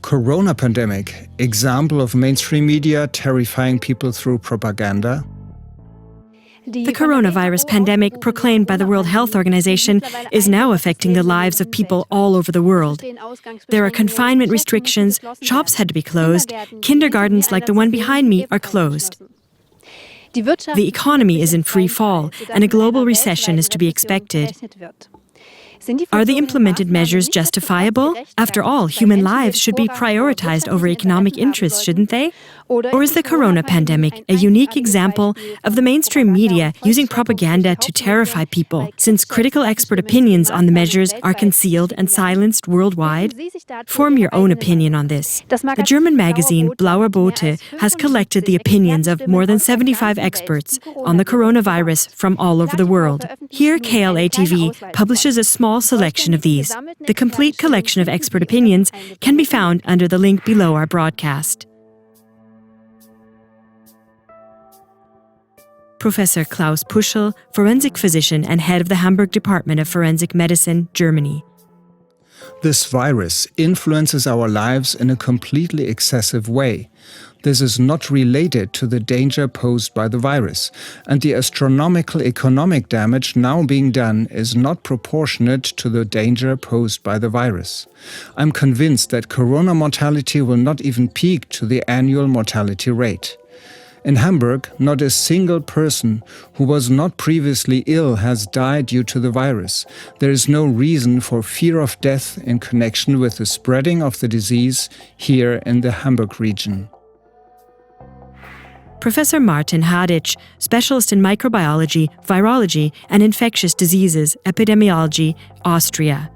Corona pandemic, example of mainstream media terrifying people through propaganda. The coronavirus pandemic, proclaimed by the World Health Organization, is now affecting the lives of people all over the world. There are confinement restrictions, shops had to be closed, kindergartens like the one behind me are closed. The economy is in free fall, and a global recession is to be expected. Are the implemented measures justifiable? After all, human lives should be prioritized over economic interests, shouldn't they? Or is the corona pandemic a unique example of the mainstream media using propaganda to terrify people, since critical expert opinions on the measures are concealed and silenced worldwide? Form your own opinion on this. The German magazine Blauer Bote has collected the opinions of more than 75 experts on the coronavirus from all over the world. Here, KLA TV publishes a small selection of these. The complete collection of expert opinions can be found under the link below our broadcast. Professor Klaus Puschel, forensic physician and head of the Hamburg Department of Forensic Medicine, Germany. This virus influences our lives in a completely excessive way. This is not related to the danger posed by the virus, and the astronomical economic damage now being done is not proportionate to the danger posed by the virus. I'm convinced that corona mortality will not even peak to the annual mortality rate. In Hamburg, not a single person who was not previously ill has died due to the virus. There is no reason for fear of death in connection with the spreading of the disease here in the Hamburg region. Professor Martin Haditsch, specialist in microbiology, virology, and infectious diseases, epidemiology, Austria.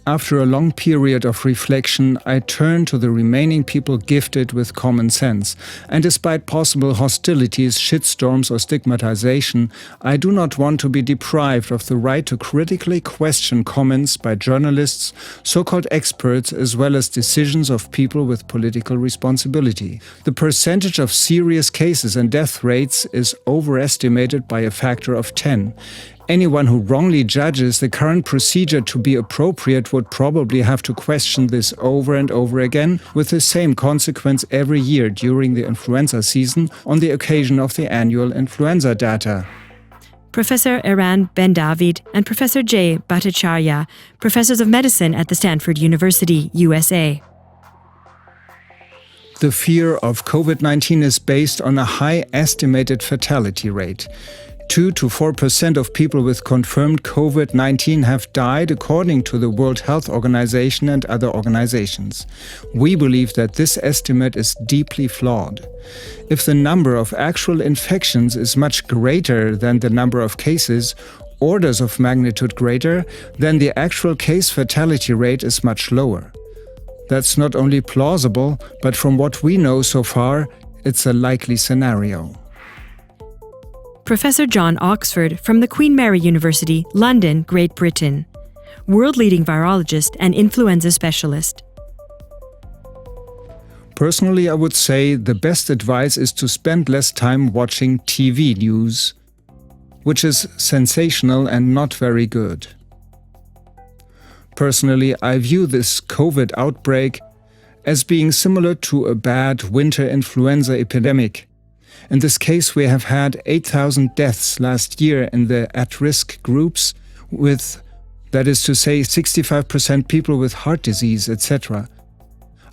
After a long period of reflection, I turn to the remaining people gifted with common sense. And despite possible hostilities, shitstorms or stigmatization, I do not want to be deprived of the right to critically question comments by journalists, so-called experts, as well as decisions of people with political responsibility. The percentage of serious cases and death rates is overestimated by a factor of 10. Anyone who wrongly judges the current procedure to be appropriate would probably have to question this over and over again, with the same consequence every year during the influenza season on the occasion of the annual influenza data. Professor Eran Ben-David and Professor Jay Bhattacharya, professors of medicine at the Stanford University, USA. The fear of COVID-19 is based on a high estimated fatality rate. 2 to 4% of people with confirmed COVID-19 have died, according to the World Health Organization and other organizations. We believe that this estimate is deeply flawed. If the number of actual infections is much greater than the number of cases, orders of magnitude greater, then the actual case fatality rate is much lower. That's not only plausible, but from what we know so far, it's a likely scenario. Professor John Oxford from the Queen Mary University, London, Great Britain. World-leading virologist and influenza specialist. Personally, I would say the best advice is to spend less time watching TV news, which is sensational and not very good. Personally, I view this COVID outbreak as being similar to a bad winter influenza epidemic. In this case, we have had 8,000 deaths last year in the at-risk groups with, that is to say, 65% people with heart disease, etc.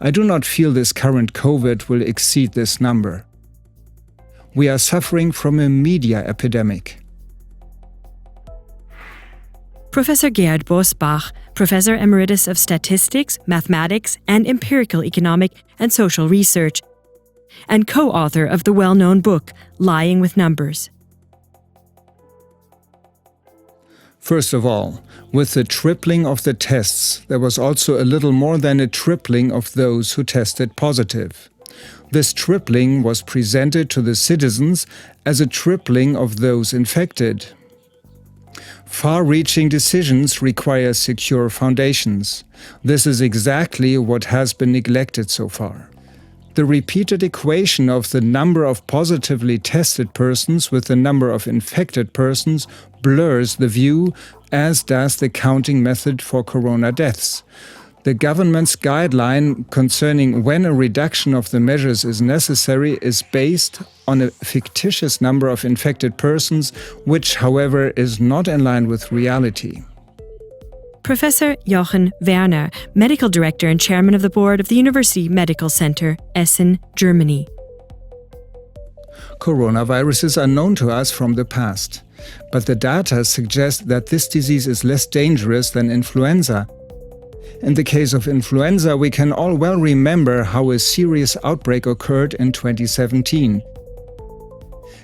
I do not feel this current COVID will exceed this number. We are suffering from a media epidemic. Professor Gerhard Bosbach, Professor Emeritus of Statistics, Mathematics, and Empirical Economic and Social Research, and co-author of the well-known book, Lying with Numbers. First of all, with the tripling of the tests, there was also a little more than a tripling of those who tested positive. This tripling was presented to the citizens as a tripling of those infected. Far-reaching decisions require secure foundations. This is exactly what has been neglected so far. The repeated equation of the number of positively tested persons with the number of infected persons blurs the view, as does the counting method for corona deaths. The government's guideline concerning when a reduction of the measures is necessary is based on a fictitious number of infected persons, which, however, is not in line with reality. Professor Jochen Werner, Medical Director and Chairman of the Board of the University Medical Center, Essen, Germany. Coronaviruses are known to us from the past, but the data suggest that this disease is less dangerous than influenza. In the case of influenza, we can all well remember how a serious outbreak occurred in 2017.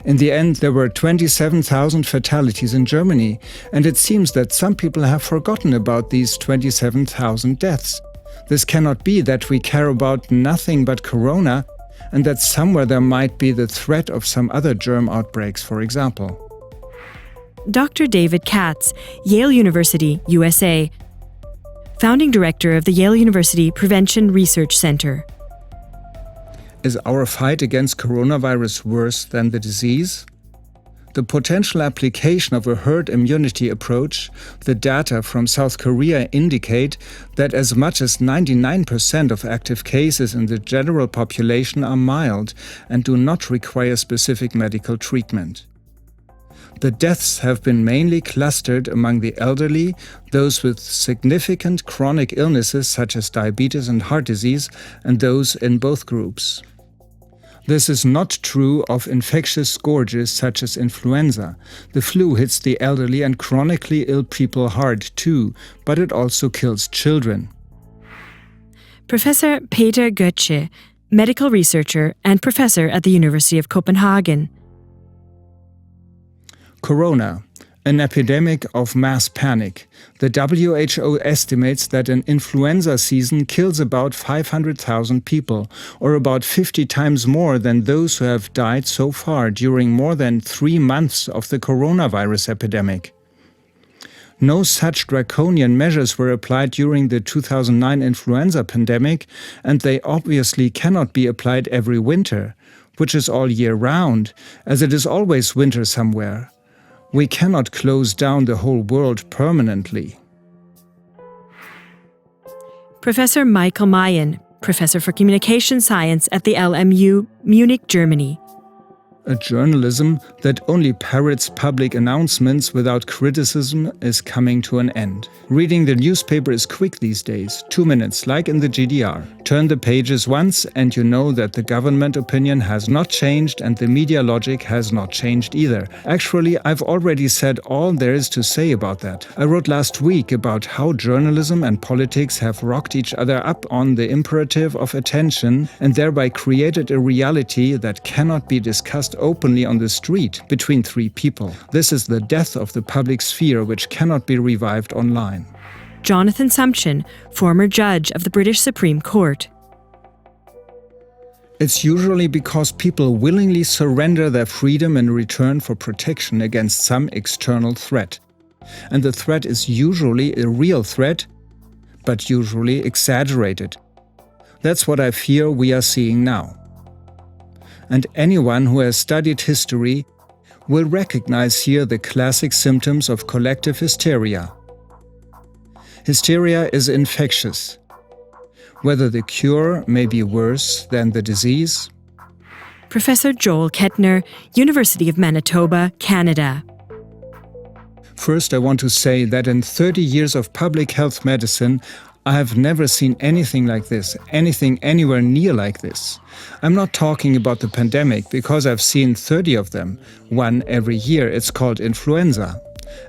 In the end, there were 27,000 fatalities in Germany, and it seems that some people have forgotten about these 27,000 deaths. This cannot be that we care about nothing but corona, and that somewhere there might be the threat of some other germ outbreaks, for example. Dr. David Katz, Yale University, USA, Founding Director of the Yale University Prevention Research Center. Is our fight against coronavirus worse than the disease? The potential application of a herd immunity approach, the data from South Korea indicate that as much as 99% of active cases in the general population are mild and do not require specific medical treatment. The deaths have been mainly clustered among the elderly, those with significant chronic illnesses such as diabetes and heart disease, and those in both groups. This is not true of infectious scourges such as influenza. The flu hits the elderly and chronically ill people hard too, but it also kills children. Professor Peter Götzsche, medical researcher and professor at the University of Copenhagen. Corona, an epidemic of mass panic. The WHO estimates that an influenza season kills about 500,000 people, or about 50 times more than those who have died so far during more than 3 months of the coronavirus epidemic. No such draconian measures were applied during the 2009 influenza pandemic, and they obviously cannot be applied every winter, which is all year round, as it is always winter somewhere. We cannot close down the whole world permanently. Professor Michael Mayen, Professor for Communication Science at the LMU, Munich, Germany. A journalism that only parrots public announcements without criticism is coming to an end. Reading the newspaper is quick these days, 2 minutes, like in the GDR. Turn the pages once and you know that the government opinion has not changed and the media logic has not changed either. Actually, I've already said all there is to say about that. I wrote last week about how journalism and politics have rocked each other up on the imperative of attention and thereby created a reality that cannot be discussed openly on the street between 3 people. This is the death of the public sphere which cannot be revived online. Jonathan Sumption, former judge of the British Supreme Court. It's usually because people willingly surrender their freedom in return for protection against some external threat. And the threat is usually a real threat, but usually exaggerated. That's what I fear we are seeing now. And anyone who has studied history will recognize here the classic symptoms of collective hysteria. Hysteria is infectious. Whether the cure may be worse than the disease? Professor Joel Kettner, University of Manitoba, Canada. First, I want to say that in 30 years of public health medicine, I have never seen anything like this, anything anywhere near like this. I'm not talking about the pandemic, because I've seen 30 of them, one every year. It's called influenza.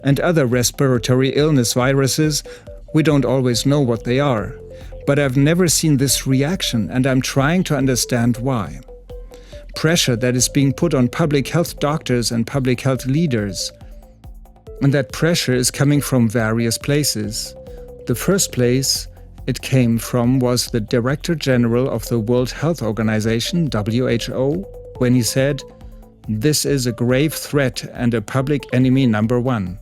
And other respiratory illness viruses, we don't always know what they are. But I've never seen this reaction, and I'm trying to understand why. Pressure that is being put on public health doctors and public health leaders. And that pressure is coming from various places. The first place it came from was the Director General of the World Health Organization, WHO, when he said, "This is a grave threat and a public enemy number 1.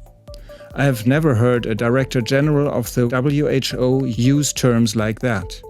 I have never heard a Director General of the WHO use terms like that.